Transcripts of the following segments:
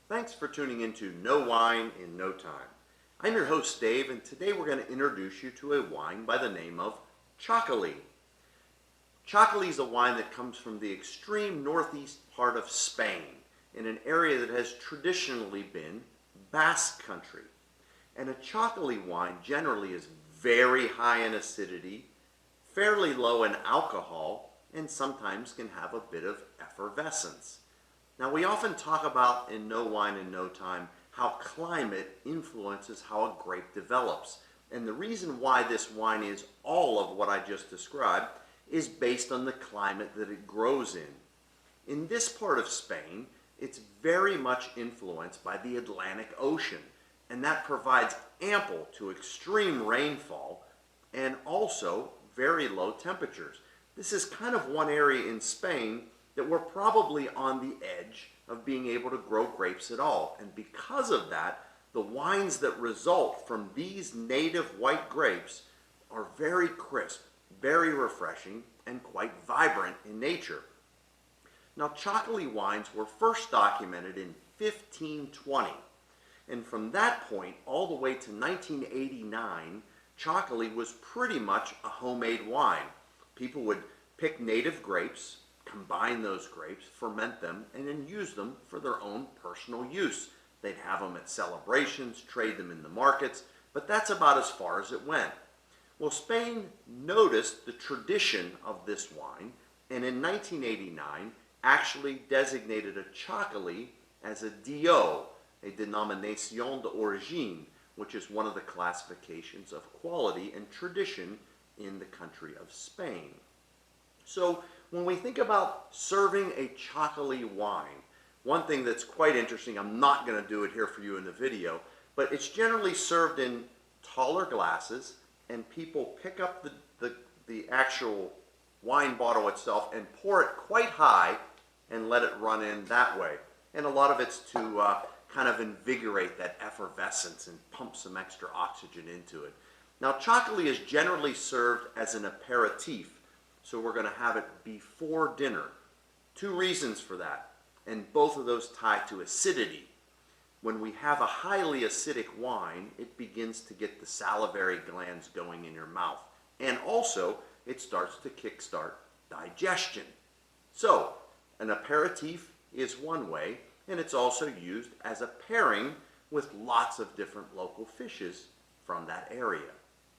Thanks for tuning in to No Wine in No Time. I'm your host Dave, and today we're going to introduce you to a wine by the name of Txakoli. Txakoli is a wine that comes from the extreme northeast part of Spain, in an area that has traditionally been Basque country. And a Txakoli wine generally is very high in acidity, fairly low in alcohol, and sometimes can have a bit of effervescence. Now, we often talk about in No Wine in No Time how climate influences how a grape develops. And the reason why this wine is all of what I just described is based on the climate that it grows in. In this part of Spain, it's very much influenced by the Atlantic Ocean, and that provides ample to extreme rainfall and also very low temperatures. This is kind of one area in Spain that we're probably on the edge of being able to grow grapes at all. And because of that, the wines that result from these native white grapes are very crisp, very refreshing, and quite vibrant in nature. Now, Txakoli wines were first documented in 1520. And from that point all the way to 1989, Txakoli was pretty much a homemade wine. People would pick native grapes, combine those grapes, ferment them, and then use them for their own personal use. They'd have them at celebrations, trade them in the markets, but that's about as far as it went. Well, Spain noticed the tradition of this wine, and in 1989 actually designated a Txakoli as a DO, a Denominacion de Origin, which is one of the classifications of quality and tradition in the country of Spain. So when we think about serving a Txakoli wine, one thing that's quite interesting, I'm not going to do it here for you in the video, but it's generally served in taller glasses, and people pick up the actual wine bottle itself and pour it quite high and let it run in that way. And a lot of it's to kind of invigorate that effervescence and pump some extra oxygen into it. Now, Txakoli is generally served as an aperitif, so we're going to have it before dinner. Two reasons for that, and both of those tie to acidity. When we have a highly acidic wine, it begins to get the salivary glands going in your mouth, and also it starts to kickstart digestion. So, an aperitif is one way, and it's also used as a pairing with lots of different local fishes from that area.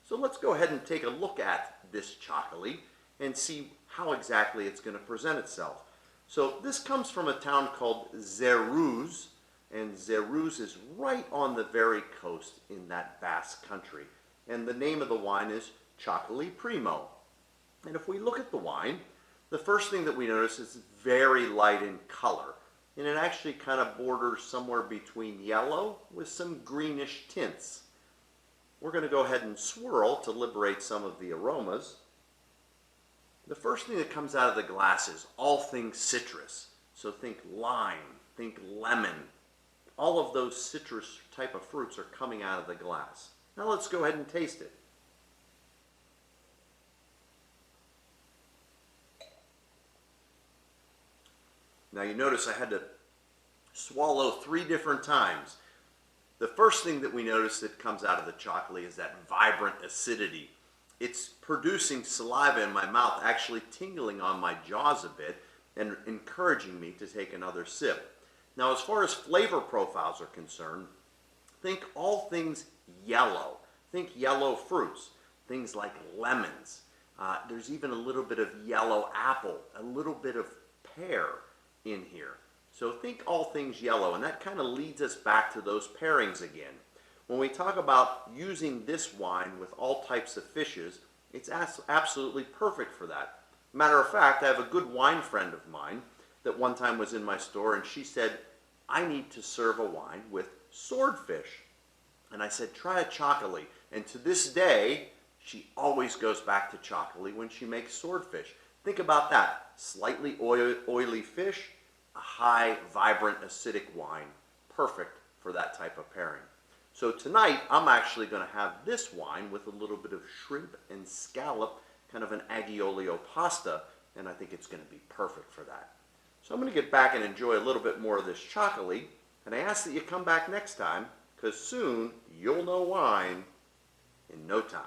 So let's go ahead and take a look at this Txakoli and see how exactly it's going to present itself. So this comes from a town called Zeruz, and Zeruz is right on the very coast in that Basque country. And the name of the wine is Txakoli Primo. And if we look at the wine, the first thing that we notice is it's very light in color. And it actually kind of borders somewhere between yellow with some greenish tints. We're going to go ahead and swirl to liberate some of the aromas. The first thing that comes out of the glass is all things citrus. So think lime, think lemon. All of those citrus type of fruits are coming out of the glass. Now let's go ahead and taste it. Now you notice I had to swallow 3 different times. The first thing that we notice that comes out of the Txakoli is that vibrant acidity. It's producing saliva in my mouth, actually tingling on my jaws a bit and encouraging me to take another sip. Now, as far as flavor profiles are concerned, think all things yellow. Think yellow fruits, things like lemons. There's even a little bit of yellow apple, a little bit of pear in here. So think all things yellow, and that kind of leads us back to those pairings again. When we talk about using this wine with all types of fishes, it's absolutely perfect for that. Matter of fact, I have a good wine friend of mine that one time was in my store, and she said, I need to serve a wine with swordfish. And I said, try a Txakoli. And to this day, she always goes back to Txakoli when she makes swordfish. Think about that. Slightly oily fish, a high, vibrant, acidic wine. Perfect for that type of pairing. So tonight, I'm actually going to have this wine with a little bit of shrimp and scallop, kind of an aglio pasta, and I think it's going to be perfect for that. So I'm going to get back and enjoy a little bit more of this Txakoli And I ask that you come back next time, because soon you'll know wine in no time.